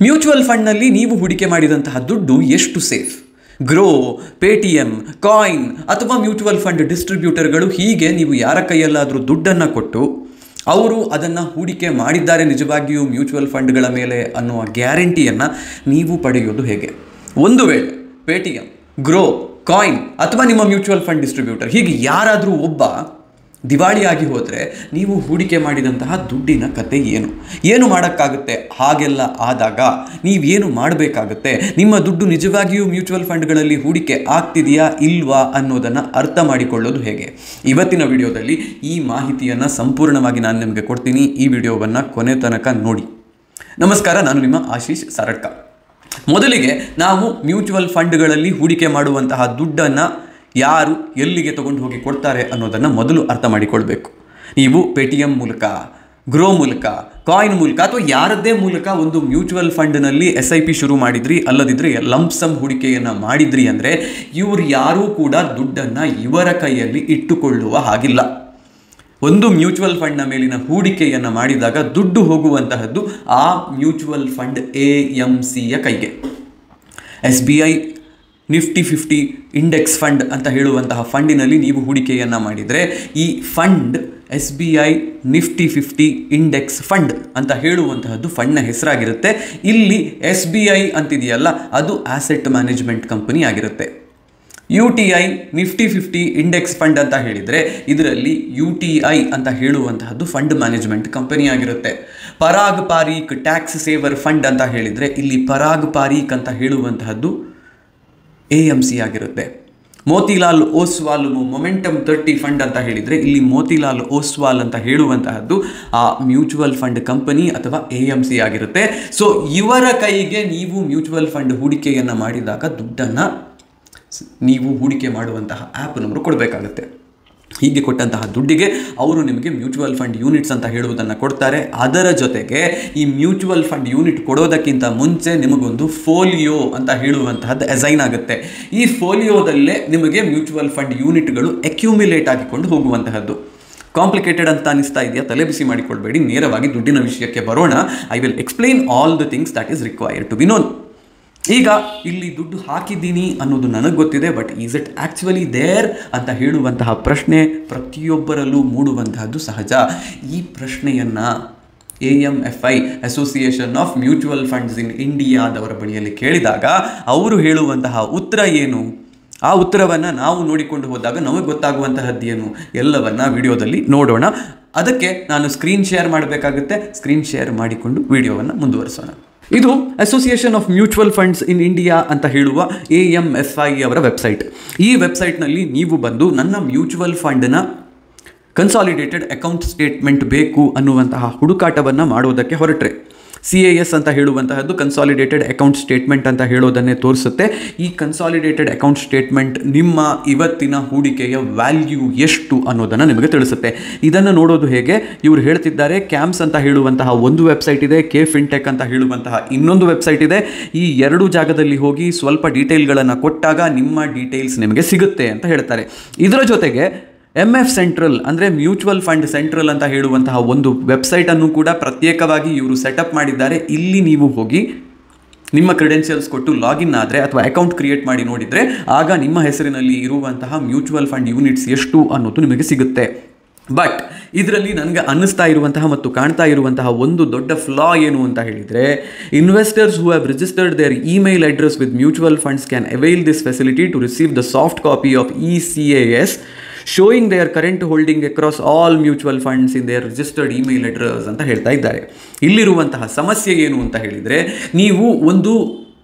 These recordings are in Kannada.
ಮ್ಯೂಚುವಲ್ ಫಂಡ್ನಲ್ಲಿ ನೀವು ಹೂಡಿಕೆ ಮಾಡಿದಂತಹ ದುಡ್ಡು ಎಷ್ಟು ಸೇಫ್? ಗ್ರೋ, ಪೇಟಿಎಂ, ಕಾಯಿನ್ ಅಥವಾ ಮ್ಯೂಚುವಲ್ ಫಂಡ್ ಡಿಸ್ಟ್ರಿಬ್ಯೂಟರ್ಗಳು ಹೀಗೆ ನೀವು ಯಾರ ಕೈಯಲ್ಲಾದರೂ ದುಡ್ಡನ್ನು ಕೊಟ್ಟು ಅವರು ಅದನ್ನು ಹೂಡಿಕೆ ಮಾಡಿದ್ದಾರೆ ನಿಜವಾಗಿಯೂ ಮ್ಯೂಚುವಲ್ ಫಂಡ್ಗಳ ಮೇಲೆ ಅನ್ನುವ ಗ್ಯಾರಂಟಿಯನ್ನು ನೀವು ಪಡೆಯೋದು ಹೇಗೆ? ಒಂದು ವೇಳೆ ಪೇಟಿಎಂ, ಗ್ರೋ, ಕಾಯಿನ್ ಅಥವಾ ನಿಮ್ಮ ಮ್ಯೂಚುವಲ್ ಫಂಡ್ ಡಿಸ್ಟ್ರಿಬ್ಯೂಟರ್ ಹೀಗೆ ಯಾರಾದರೂ ಒಬ್ಬ ದಿವಾಳಿಯಾಗಿ ಹೋದರೆ ನೀವು ಹೂಡಿಕೆ ಮಾಡಿದಂತಹ ದುಡ್ಡಿನ ಕತೆ ಏನು ಮಾಡೋಕ್ಕಾಗುತ್ತೆ? ಹಾಗೆಲ್ಲ ಆದಾಗ ನೀವೇನು ಮಾಡಬೇಕಾಗುತ್ತೆ? ನಿಮ್ಮ ದುಡ್ಡು ನಿಜವಾಗಿಯೂ ಮ್ಯೂಚುವಲ್ ಫಂಡ್ಗಳಲ್ಲಿ ಹೂಡಿಕೆ ಆಗ್ತಿದೆಯಾ ಇಲ್ವಾ ಅನ್ನೋದನ್ನು ಅರ್ಥ ಮಾಡಿಕೊಳ್ಳೋದು ಹೇಗೆ? ಇವತ್ತಿನ ವಿಡಿಯೋದಲ್ಲಿ ಈ ಮಾಹಿತಿಯನ್ನು ಸಂಪೂರ್ಣವಾಗಿ ನಾನು ನಿಮಗೆ ಕೊಡ್ತೀನಿ. ಈ ವಿಡಿಯೋವನ್ನು ಕೊನೆ ತನಕ ನೋಡಿ. ನಮಸ್ಕಾರ, ನಾನು ನಿಮ್ಮ ಆಶೀಶ್ ಸಾರಡ್ಕ. ಮೊದಲಿಗೆ ನಾವು ಮ್ಯೂಚುವಲ್ ಫಂಡ್ಗಳಲ್ಲಿ ಹೂಡಿಕೆ ಮಾಡುವಂತಹ ದುಡ್ಡನ್ನು ಯಾರು ಎಲ್ಲಿಗೆ ತಗೊಂಡು ಹೋಗಿ ಕೊಡ್ತಾರೆ ಅನ್ನೋದನ್ನು ಮೊದಲು ಅರ್ಥ ಮಾಡಿಕೊಳ್ಬೇಕು. ನೀವು ಪೇಟಿಎಂ ಮೂಲಕ, ಗ್ರೋ ಮೂಲಕ, ಕಾಯಿನ್ ಮೂಲಕ ಅಥವಾ ಯಾರದ್ದೇ ಮೂಲಕ ಒಂದು ಮ್ಯೂಚುವಲ್ ಫಂಡ್ನಲ್ಲಿ SIP ಶುರು ಮಾಡಿದ್ರಿ, ಅಲ್ಲದಿದ್ದರೆ ಲಂಪ್ಸಮ್ ಹೂಡಿಕೆಯನ್ನು ಮಾಡಿದ್ರಿ ಅಂದರೆ ಇವರು ಯಾರೂ ಕೂಡ ದುಡ್ಡನ್ನು ಇವರ ಕೈಯಲ್ಲಿ ಇಟ್ಟುಕೊಳ್ಳುವ ಹಾಗಿಲ್ಲ. ಒಂದು ಮ್ಯೂಚುವಲ್ ಫಂಡ್ನ ಮೇಲಿನ ಹೂಡಿಕೆಯನ್ನು ಮಾಡಿದಾಗ ದುಡ್ಡು ಹೋಗುವಂತಹದ್ದು ಆ ಮ್ಯೂಚುವಲ್ ಫಂಡ್ AMCಯ ಕೈಗೆ. SBI ನಿಫ್ಟಿ 50 ಇಂಡೆಕ್ಸ್ ಫಂಡ್ ಅಂತ ಹೇಳುವಂತಹ ಫಂಡಿನಲ್ಲಿ ನೀವು ಹೂಡಿಕೆಯನ್ನು ಮಾಡಿದರೆ ಈ fund SBI Nifty 50 index fund ಅಂತ ಹೇಳುವಂತಹದ್ದು ಫಂಡ್ನ ಹೆಸರಾಗಿರುತ್ತೆ. ಇಲ್ಲಿ SBI ಅಂತಿದೆಯಲ್ಲ, ಅದು ಆಸೆಟ್ ಮ್ಯಾನೇಜ್ಮೆಂಟ್ ಕಂಪನಿ ಆಗಿರುತ್ತೆ. UTI ನಿಫ್ಟಿ 50 ಇಂಡೆಕ್ಸ್ ಫಂಡ್ ಅಂತ ಹೇಳಿದರೆ ಇದರಲ್ಲಿ UTI ಅಂತ ಹೇಳುವಂತಹದ್ದು ಫಂಡ್ ಮ್ಯಾನೇಜ್ಮೆಂಟ್ ಕಂಪನಿ ಆಗಿರುತ್ತೆ. ಪರಾಗ್ ಪಾರೀಕ್ ಟ್ಯಾಕ್ಸ್ ಸೇವರ್ ಫಂಡ್ ಅಂತ ಹೇಳಿದರೆ ಇಲ್ಲಿ ಪರಾಗ್ ಪಾರೀಕ್ ಅಂತ ಹೇಳುವಂತಹದ್ದು AMC ಆಗಿರುತ್ತೆ. ಮೋತಿಲಾಲ್ ಓಸ್ವಾಲ್ ಮೊಮೆಂಟಮ್ 30 ಫಂಡ್ ಅಂತ ಹೇಳಿದರೆ ಇಲ್ಲಿ ಮೋತಿಲಾಲ್ ಓಸ್ವಾಲ್ ಅಂತ ಹೇಳುವಂತಹದ್ದು ಆ ಮ್ಯೂಚುವಲ್ ಫಂಡ್ ಕಂಪನಿ ಅಥವಾ AMC ಆಗಿರುತ್ತೆ. ಸೊ ಇವರ ಕೈಗೆ ನೀವು ಮ್ಯೂಚುವಲ್ ಫಂಡ್ ಹೂಡಿಕೆಯನ್ನು ಮಾಡಿದಾಗ ದುಡ್ಡನ್ನು ನೀವು ಹೂಡಿಕೆ ಮಾಡುವಂತಹ ಆ್ಯಪ್ ನಂಬರ್ ಕೊಡಬೇಕಾಗುತ್ತೆ. ಹೀಗೆ ಕೊಟ್ಟಂತಹ ದುಡ್ಡಿಗೆ ಅವರು ನಿಮಗೆ ಮ್ಯೂಚುವಲ್ ಫಂಡ್ ಯೂನಿಟ್ಸ್ ಅಂತ ಹೇಳುವುದನ್ನು ಕೊಡ್ತಾರೆ. ಅದರ ಜೊತೆಗೆ ಈ ಮ್ಯೂಚುವಲ್ ಫಂಡ್ ಯೂನಿಟ್ ಕೊಡೋದಕ್ಕಿಂತ ಮುಂಚೆ ನಿಮಗೊಂದು ಫೋಲಿಯೋ ಅಂತ ಹೇಳುವಂತಹದ್ದು ಅಸೈನ್ ಆಗುತ್ತೆ. ಈ ಫೋಲಿಯೋದಲ್ಲೇ ನಿಮಗೆ ಮ್ಯೂಚುವಲ್ ಫಂಡ್ ಯೂನಿಟ್ಗಳು ಅಕ್ಯುಮಿಲೇಟ್ ಆಗಿಕೊಂಡು ಹೋಗುವಂತಹದ್ದು. ಕಾಂಪ್ಲಿಕೇಟೆಡ್ ಅಂತ ಅನಿಸ್ತಾ ಇದೆಯಾ? ತಲೆ ಬಿಸಿ ಮಾಡಿಕೊಳ್ಬೇಡಿ, ನೇರವಾಗಿ ದುಡ್ಡಿನ ವಿಷಯಕ್ಕೆ ಬರೋಣ. I will explain all the things that is required to be known. ಈಗ ಇಲ್ಲಿ ದುಡ್ಡು ಹಾಕಿದ್ದೀನಿ ಅನ್ನೋದು ನನಗೆ ಗೊತ್ತಿದೆ, but is it actually there ಅಂತ ಹೇಳುವಂತಹ ಪ್ರಶ್ನೆ ಪ್ರತಿಯೊಬ್ಬರಲ್ಲೂ ಮೂಡುವಂತಹದ್ದು ಸಹಜ. ಈ ಪ್ರಶ್ನೆಯನ್ನು AMFI association of mutual funds in ಇಂಡಿಯಾದವರ ಬಳಿಯಲ್ಲಿ ಕೇಳಿದಾಗ ಅವರು ಹೇಳುವಂತಹ ಉತ್ತರ ಏನು? ಆ ಉತ್ತರವನ್ನು ನಾವು ನೋಡಿಕೊಂಡು ಹೋದಾಗ ನಮಗೆ ಗೊತ್ತಾಗುವಂತಹದ್ದೇನು ಎಲ್ಲವನ್ನ ವಿಡಿಯೋದಲ್ಲಿ ನೋಡೋಣ. ಅದಕ್ಕೆ ನಾನು ಸ್ಕ್ರೀನ್ ಶೇರ್ ಮಾಡಬೇಕಾಗುತ್ತೆ. ಸ್ಕ್ರೀನ್ ಶೇರ್ ಮಾಡಿಕೊಂಡು ವಿಡಿಯೋವನ್ನು ಮುಂದುವರಿಸೋಣ. ಇದು association of mutual funds in India ಅಂತ ಹೇಳುವ AMFI ಅವರ ವೆಬ್ಸೈಟ್. ಈ ವೆಬ್ಸೈಟ್ನಲ್ಲಿ ನೀವು ಬಂದು ನನ್ನ ಮ್ಯೂಚುವಲ್ ಫಂಡ್ನ ಕನ್ಸಾಲಿಡೇಟೆಡ್ ಅಕೌಂಟ್ ಸ್ಟೇಟ್ಮೆಂಟ್ ಬೇಕು ಅನ್ನುವಂತಹ ಹುಡುಕಾಟವನ್ನು ಮಾಡೋದಕ್ಕೆ ಹೊರಟ್ರೆ CAS ಅಂತ ಹೇಳುವಂತಹದ್ದು ಕನ್ಸಾಲಿಡೇಟೆಡ್ ಅಕೌಂಟ್ ಸ್ಟೇಟ್ಮೆಂಟ್ ಅಂತ ಹೇಳೋದನ್ನೇ ತೋರಿಸುತ್ತೆ. ಈ ಕನ್ಸಾಲಿಡೇಟೆಡ್ ಅಕೌಂಟ್ ಸ್ಟೇಟ್ಮೆಂಟ್ ನಿಮ್ಮ ಇವತ್ತಿನ ಹೂಡಿಕೆಯ ವ್ಯಾಲ್ಯೂ ಎಷ್ಟು ಅನ್ನೋದನ್ನು ನಿಮಗೆ ತಿಳಿಸುತ್ತೆ. ಇದನ್ನು ನೋಡೋದು ಹೇಗೆ? ಇವರು ಹೇಳ್ತಿದ್ದಾರೆ ಕ್ಯಾಮ್ಸ್ ಅಂತ ಹೇಳುವಂತಹ ಒಂದು ವೆಬ್ಸೈಟ್ ಇದೆ, KFinTech ಅಂತ ಹೇಳುವಂತಹ ಇನ್ನೊಂದು ವೆಬ್ಸೈಟ್ ಇದೆ. ಈ ಎರಡು ಜಾಗದಲ್ಲಿ ಹೋಗಿ ಸ್ವಲ್ಪ ಡೀಟೇಲ್ಗಳನ್ನು ಕೊಟ್ಟಾಗ ನಿಮ್ಮ ಡೀಟೇಲ್ಸ್ ನಿಮಗೆ ಸಿಗುತ್ತೆ ಅಂತ ಹೇಳ್ತಾರೆ. ಇದರ ಜೊತೆಗೆ MF ಸೆಂಟ್ರಲ್ ಅಂದರೆ ಮ್ಯೂಚುವಲ್ ಫಂಡ್ ಸೆಂಟ್ರಲ್ ಅಂತ ಹೇಳುವಂತಹ ಒಂದು ವೆಬ್ಸೈಟನ್ನು ಕೂಡ ಪ್ರತ್ಯೇಕವಾಗಿ ಇವರು ಸೆಟಪ್ ಮಾಡಿದ್ದಾರೆ. ಇಲ್ಲಿ ನೀವು ಹೋಗಿ ನಿಮ್ಮ ಕ್ರೆಡೆನ್ಷಿಯಲ್ಸ್ ಕೊಟ್ಟು ಲಾಗಿನ್ ಆದರೆ ಅಥವಾ ಅಕೌಂಟ್ ಕ್ರಿಯೇಟ್ ಮಾಡಿ ನೋಡಿದರೆ ಆಗ ನಿಮ್ಮ ಹೆಸರಿನಲ್ಲಿ ಇರುವಂತಹ ಮ್ಯೂಚುವಲ್ ಫಂಡ್ ಯೂನಿಟ್ಸ್ ಎಷ್ಟು ಅನ್ನೋದು ನಿಮಗೆ ಸಿಗುತ್ತೆ. ಬಟ್ ಇದರಲ್ಲಿ ನನಗೆ ಅನ್ನಿಸ್ತಾ ಇರುವಂತಹ ಮತ್ತು ಕಾಣ್ತಾ ಇರುವಂತಹ ಒಂದು ದೊಡ್ಡ ಫ್ಲಾ ಏನು ಅಂತ ಹೇಳಿದರೆ, investors who have registered their email address with mutual funds can avail this facility to receive the soft copy of ECAS showing their current holding across all mutual funds in their registered email address ಅಂತ ಹೇಳ್ತಾ ಇದ್ದಾರೆ. ಇಲ್ಲಿರುವಂತಹ ಸಮಸ್ಯೆ ಏನು ಅಂತ ಹೇಳಿದರೆ, ನೀವು ಒಂದು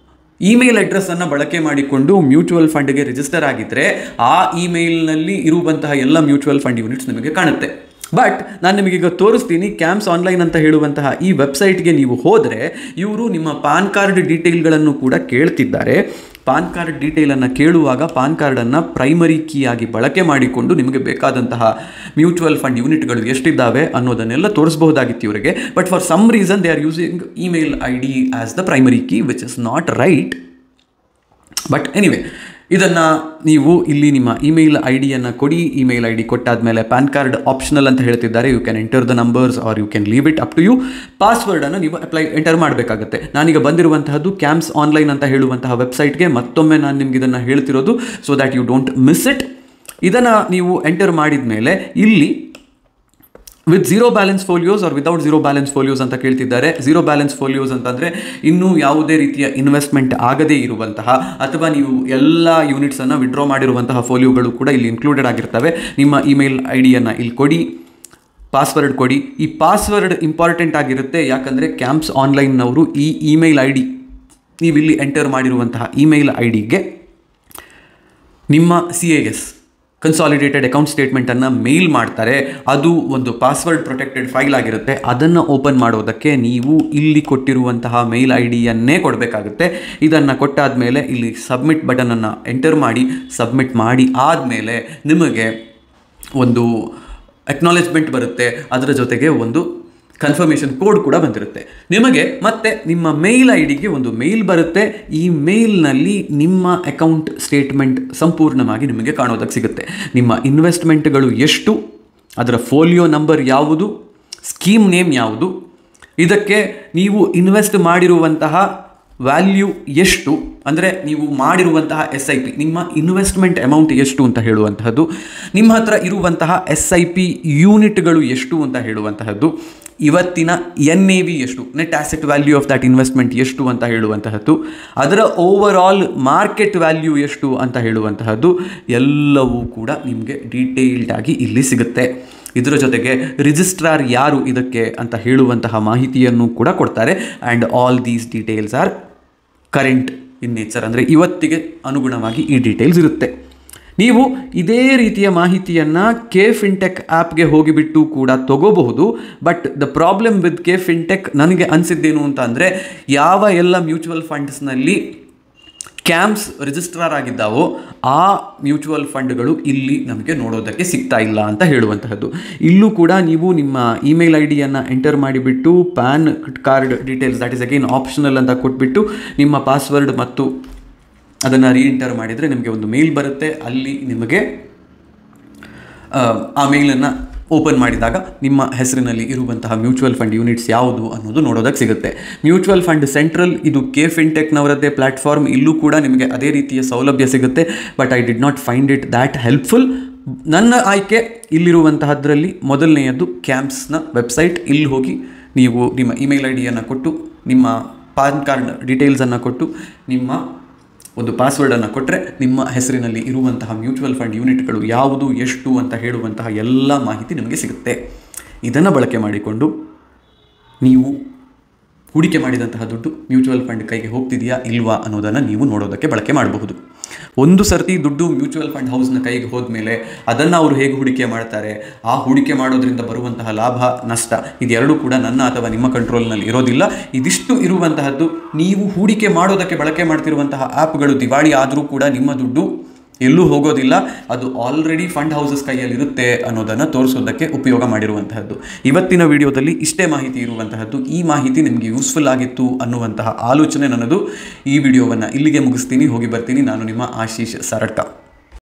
ಇಮೇಲ್ ಅಡ್ರೆಸ್ಸನ್ನು ಬಳಕೆ ಮಾಡಿಕೊಂಡು ಮ್ಯೂಚುವಲ್ ಫಂಡ್ಗೆ ರಿಜಿಸ್ಟರ್ ಆಗಿದ್ದರೆ ಆ ಇಮೇಲ್ನಲ್ಲಿ ಇರುವಂತಹ ಎಲ್ಲ ಮ್ಯೂಚುವಲ್ ಫಂಡ್ ಯೂನಿಟ್ಸ್ ನಿಮಗೆ ಕಾಣುತ್ತೆ. ಬಟ್ ನಾನು ನಿಮಗೀಗ ತೋರಿಸ್ತೀನಿ. ಕ್ಯಾಮ್ಸ್ ಆನ್ಲೈನ್ ಅಂತ ಹೇಳುವಂತಹ ಈ ವೆಬ್ಸೈಟ್ಗೆ ನೀವು ಹೋದರೆ ಇವರು ನಿಮ್ಮ ಪಾನ್ ಕಾರ್ಡ್ ಡೀಟೇಲ್ಗಳನ್ನು ಕೂಡ ಕೇಳ್ತಿದ್ದಾರೆ. ಪಾನ್ ಕಾರ್ಡ್ ಡೀಟೇಲನ್ನು ಕೇಳುವಾಗ ಪಾನ್ ಕಾರ್ಡನ್ನು ಪ್ರೈಮರಿ ಕೀಯಾಗಿ ಬಳಕೆ ಮಾಡಿಕೊಂಡು ನಿಮಗೆ ಬೇಕಾದಂತಹ ಮ್ಯೂಚುವಲ್ ಫಂಡ್ ಯೂನಿಟ್ಗಳು ಎಷ್ಟಿದ್ದಾವೆ ಅನ್ನೋದನ್ನೆಲ್ಲ ತೋರಿಸಬಹುದಾಗಿತ್ತು ಇವರಿಗೆ. But for some reason they are using email ID as the primary key which is not right. But anyway, ಇದನ್ನು ನೀವು ಇಲ್ಲಿ ನಿಮ್ಮ ಇಮೇಲ್ ಐ ಡಿಯನ್ನು ಕೊಡಿ. ಇಮೇಲ್ ಐ ಡಿ ಕೊಟ್ಟಾದಮೇಲೆ ಪ್ಯಾನ್ ಕಾರ್ಡ್ ಆಪ್ಷನಲ್ ಅಂತ ಹೇಳ್ತಿದ್ದಾರೆ. You can enter the numbers or you can leave it up to you. ಪಾಸ್ವರ್ಡನ್ನು ನೀವು ಎಂಟರ್ ಮಾಡಬೇಕಾಗುತ್ತೆ. ನಾನೀಗ ಬಂದಿರುವಂತಹದ್ದು ಕ್ಯಾಂಪ್ಸ್ ಆನ್ಲೈನ್ ಅಂತ ಹೇಳುವಂತಹ ವೆಬ್ಸೈಟ್ಗೆ ಮತ್ತೊಮ್ಮೆ ನಾನು ನಿಮ್ಗೆ ಇದನ್ನು ಹೇಳ್ತಿರೋದು so that you don't miss it. ಇದನ್ನು ನೀವು ಎಂಟರ್ ಮಾಡಿದ ಮೇಲೆ ಇಲ್ಲಿ with zero balance folios or without zero balance folios ಅಂತ ಕೇಳ್ತಿದ್ದಾರೆ. ಝೀರೋ ಬ್ಯಾಲೆನ್ಸ್ ಫೋಲಿಯೋಸ್ ಅಂತಂದರೆ ಇನ್ನೂ ಯಾವುದೇ ರೀತಿಯ ಇನ್ವೆಸ್ಟ್ಮೆಂಟ್ ಆಗದೇ ಇರುವಂತಹ ಅಥವಾ ನೀವು ಎಲ್ಲ ಯೂನಿಟ್ಸನ್ನು ವಿಡ್ರಾ ಮಾಡಿರುವಂತಹ ಫೋಲಿಯೋಗಳು ಕೂಡ ಇಲ್ಲಿ ಇನ್ಕ್ಲೂಡೆಡ್ ಆಗಿರ್ತವೆ. ನಿಮ್ಮ ಇಮೇಲ್ ಐ ಡಿಯನ್ನು ಇಲ್ಲಿ ಕೊಡಿ, ಪಾಸ್ವರ್ಡ್ ಕೊಡಿ. ಈ ಪಾಸ್ವರ್ಡ್ ಇಂಪಾರ್ಟೆಂಟ್ ಆಗಿರುತ್ತೆ, ಯಾಕಂದರೆ ಕ್ಯಾಂಪ್ಸ್ ಆನ್ಲೈನ್ನವರು ಈ ಇಮೇಲ್ ಐ ಡಿ ನೀವಿಲ್ಲಿ ಎಂಟರ್ ಮಾಡಿರುವಂತಹ ಇಮೇಲ್ ಐ ಡಿಗೆ ನಿಮ್ಮ CAS ಕನ್ಸಾಲಿಡೇಟೆಡ್ ಅಕೌಂಟ್ ಸ್ಟೇಟ್ಮೆಂಟನ್ನು ಮೇಲ್ ಮಾಡ್ತಾರೆ. ಅದು ಒಂದು ಪಾಸ್ವರ್ಡ್ ಪ್ರೊಟೆಕ್ಟೆಡ್ ಫೈಲ್ ಆಗಿರುತ್ತೆ. ಅದನ್ನು ಓಪನ್ ಮಾಡೋದಕ್ಕೆ ನೀವು ಇಲ್ಲಿ ಕೊಟ್ಟಿರುವಂತಹ ಮೇಲ್ ಐ ಡಿಯನ್ನೇ ಕೊಡಬೇಕಾಗುತ್ತೆ. ಇದನ್ನು ಕೊಟ್ಟಾದ ಮೇಲೆ ಇಲ್ಲಿ ಸಬ್ಮಿಟ್ ಬಟನನ್ನು ಎಂಟರ್ ಮಾಡಿ, ಸಬ್ಮಿಟ್ ಮಾಡಿ ಆದಮೇಲೆ ನಿಮಗೆ ಒಂದು ಅಕ್ನಾಲೆಜ್ಮೆಂಟ್ ಬರುತ್ತೆ. ಅದರ ಜೊತೆಗೆ ಒಂದು ಕನ್ಫರ್ಮೇಷನ್ ಕೋಡ್ ಕೂಡ ಬಂದಿರುತ್ತೆ. ನಿಮಗೆ ಮತ್ತೆ ನಿಮ್ಮ ಮೇಲ್ ಐ ಡಿಗೆ ಒಂದು ಮೇಲ್ ಬರುತ್ತೆ. ಈ ಮೇಲ್ನಲ್ಲಿ ನಿಮ್ಮ ಅಕೌಂಟ್ ಸ್ಟೇಟ್ಮೆಂಟ್ ಸಂಪೂರ್ಣವಾಗಿ ನಿಮಗೆ ಕಾಣೋದಕ್ಕೆ ಸಿಗುತ್ತೆ. ನಿಮ್ಮ ಇನ್ವೆಸ್ಟ್ಮೆಂಟ್ಗಳು ಎಷ್ಟು, ಅದರ ಫೋಲಿಯೋ ನಂಬರ್ ಯಾವುದು, ಸ್ಕೀಮ್ ನೇಮ್ ಯಾವುದು, ಇದಕ್ಕೆ ನೀವು ಇನ್ವೆಸ್ಟ್ ಮಾಡಿರುವಂತಹ ವ್ಯಾಲ್ಯೂ ಎಷ್ಟು, ಅಂದರೆ ನೀವು ಮಾಡಿರುವಂತಹ SIP ನಿಮ್ಮ ಇನ್ವೆಸ್ಟ್ಮೆಂಟ್ ಅಮೌಂಟ್ ಎಷ್ಟು ಅಂತ ಹೇಳುವಂತಹದ್ದು, ನಿಮ್ಮ ಹತ್ರ ಇರುವಂತಹ SIP ಯೂನಿಟ್ಗಳು ಎಷ್ಟು ಅಂತ ಹೇಳುವಂತಹದ್ದು, ಇವತ್ತಿನ NAV ಎಷ್ಟು, net asset value of that investment ಎಷ್ಟು ಅಂತ ಹೇಳುವಂತಹದ್ದು, ಅದರ ಓವರ್ ಆಲ್ ಮಾರ್ಕೆಟ್ ವ್ಯಾಲ್ಯೂ ಎಷ್ಟು ಅಂತ ಹೇಳುವಂತಹದ್ದು ಎಲ್ಲವೂ ಕೂಡ ನಿಮಗೆ ಡೀಟೇಲ್ಡ್ ಆಗಿ ಇಲ್ಲಿ ಸಿಗುತ್ತೆ. ಇದರ ಜೊತೆಗೆ ರಿಜಿಸ್ಟ್ರಾರ್ ಯಾರು ಇದಕ್ಕೆ ಅಂತ ಹೇಳುವಂತಹ ಮಾಹಿತಿಯನ್ನು ಕೂಡ ಕೊಡ್ತಾರೆ. And all these details R current in nature, ಅಂದರೆ ಇವತ್ತಿಗೆ ಅನುಗುಣವಾಗಿ ಈ ಡೀಟೇಲ್ಸ್ ಇರುತ್ತೆ. ನೀವು ಇದೇ ರೀತಿಯ ಮಾಹಿತಿಯನ್ನು KFinTech ಆ್ಯಪ್ಗೆ ಹೋಗಿಬಿಟ್ಟು ಕೂಡ ತಗೋಬಹುದು. But the problem with KFinTech ನನಗೆ ಅನಿಸಿದ್ದೇನು ಅಂತ ಅಂದರೆ, ಯಾವ ಎಲ್ಲ ಮ್ಯೂಚುವಲ್ ಫಂಡ್ಸ್ನಲ್ಲಿ ಕ್ಯಾಂಪ್ಸ್ ರಿಜಿಸ್ಟ್ರಾರ್ ಆಗಿದ್ದಾವೋ ಆ ಮ್ಯೂಚುವಲ್ ಫಂಡ್ಗಳು ಇಲ್ಲಿ ನಮಗೆ ನೋಡೋದಕ್ಕೆ ಸಿಗ್ತಾ ಇಲ್ಲ ಅಂತ ಹೇಳುವಂತಹದ್ದು. ಇಲ್ಲೂ ಕೂಡ ನೀವು ನಿಮ್ಮ ಇಮೇಲ್ ಐ ಡಿಯನ್ನು ಎಂಟರ್ ಮಾಡಿಬಿಟ್ಟು PAN card details that is again optional ಅಂತ ಕೊಟ್ಬಿಟ್ಟು ನಿಮ್ಮ ಪಾಸ್ವರ್ಡ್ ಮತ್ತು ಅದನ್ನು ರೀಎಂಟರ್ ಮಾಡಿದರೆ ನಿಮಗೆ ಒಂದು ಮೇಲ್ ಬರುತ್ತೆ. ಅಲ್ಲಿ ನಿಮಗೆ ಆ ಮೇಲನ್ನು ಓಪನ್ ಮಾಡಿದಾಗ ನಿಮ್ಮ ಹೆಸರಿನಲ್ಲಿ ಇರುವಂತಹ ಮ್ಯೂಚುವಲ್ ಫಂಡ್ ಯೂನಿಟ್ಸ್ ಯಾವುದು ಅನ್ನೋದು ನೋಡೋದಕ್ಕೆ ಸಿಗುತ್ತೆ. ಮ್ಯೂಚುವಲ್ ಫಂಡ್ ಸೆಂಟ್ರಲ್ ಇದು KFinTechನವರದ್ದೇ ಪ್ಲ್ಯಾಟ್ಫಾರ್ಮ್. ಇಲ್ಲೂ ಕೂಡ ನಿಮಗೆ ಅದೇ ರೀತಿಯ ಸೌಲಭ್ಯ ಸಿಗುತ್ತೆ. But I did not find it that helpful. ನನ್ನ ಆಯ್ಕೆ ಇಲ್ಲಿರುವಂತಹದ್ರಲ್ಲಿ ಮೊದಲನೆಯದು ಕ್ಯಾಂಪ್ಸ್ನ ವೆಬ್ಸೈಟ್. ಇಲ್ಲಿ ಹೋಗಿ ನೀವು ನಿಮ್ಮ ಇಮೇಲ್ ಐ ಡಿಯನ್ನು ಕೊಟ್ಟು, ನಿಮ್ಮ ಪಾನ್ ಕಾರ್ಡ್ ಡೀಟೇಲ್ಸನ್ನು ಕೊಟ್ಟು, ನಿಮ್ಮ ಒಂದು ಪಾಸ್ವರ್ಡನ್ನು ಕೊಟ್ಟರೆ ನಿಮ್ಮ ಹೆಸರಿನಲ್ಲಿ ಇರುವಂತಹ ಮ್ಯೂಚುವಲ್ ಫಂಡ್ ಯೂನಿಟ್ಗಳು ಯಾವುದು, ಎಷ್ಟು ಅಂತ ಹೇಳುವಂತಹ ಎಲ್ಲ ಮಾಹಿತಿ ನಿಮಗೆ ಸಿಗುತ್ತೆ. ಇದನ್ನು ಬಳಕೆ ಮಾಡಿಕೊಂಡು ನೀವು ಹೂಡಿಕೆ ಮಾಡಿದಂತಹ ದುಡ್ಡು ಮ್ಯೂಚುವಲ್ ಫಂಡ್ ಕೈಗೆ ಹೋಗ್ತಿದೆಯಾ ಇಲ್ವಾ ಅನ್ನೋದನ್ನು ನೀವು ನೋಡೋದಕ್ಕೆ ಬಳಕೆ ಮಾಡಬಹುದು. ಒಂದು ಸರ್ತಿ ದುಡ್ಡು ಮ್ಯೂಚುವಲ್ ಫಂಡ್ ಹೌಸ್ನ ಕೈಗೆ ಹೋದ್ಮೇಲೆ ಅದನ್ನು ಅವರು ಹೇಗೆ ಹೂಡಿಕೆ ಮಾಡ್ತಾರೆ, ಆ ಹೂಡಿಕೆ ಮಾಡೋದ್ರಿಂದ ಬರುವಂತಹ ಲಾಭ ನಷ್ಟ ಇದೆರಡೂ ಕೂಡ ನನ್ನ ಅಥವಾ ನಿಮ್ಮ ಕಂಟ್ರೋಲ್ನಲ್ಲಿ ಇರೋದಿಲ್ಲ. ಇದಿಷ್ಟು ಇರುವಂತಹದ್ದು ನೀವು ಹೂಡಿಕೆ ಮಾಡೋದಕ್ಕೆ ಬಳಕೆ ಮಾಡ್ತಿರುವಂತಹ ಆ್ಯಪ್ಗಳು ದಿವಾಳಿ ಆದರೂ ಕೂಡ ನಿಮ್ಮ ದುಡ್ಡು ಎಲ್ಲೂ ಹೋಗೋದಿಲ್ಲ. ಅದು ಆಲ್ರೆಡಿ ಫಂಡ್ ಹೌಸಸ್ ಕೈಯಲ್ಲಿರುತ್ತೆ ಅನ್ನೋದನ್ನು ತೋರಿಸೋದಕ್ಕೆ ಉಪಯೋಗ ಮಾಡಿರುವಂತಹದ್ದು. ಇವತ್ತಿನ ವಿಡಿಯೋದಲ್ಲಿ ಇಷ್ಟೇ ಮಾಹಿತಿ ಇರುವಂತಹದ್ದು. ಈ ಮಾಹಿತಿ ನಿಮಗೆ ಯೂಸ್ಫುಲ್ ಆಗಿತ್ತು ಅನ್ನುವಂತಹ ಆಲೋಚನೆ ನನ್ನದು. ಈ ವಿಡಿಯೋವನ್ನು ಇಲ್ಲಿಗೆ ಮುಗಿಸ್ತೀನಿ. ಹೋಗಿ ಬರ್ತೀನಿ. ನಾನು ನಿಮ್ಮ ಆಶೀಶ್ ಸರಟ್ಟ.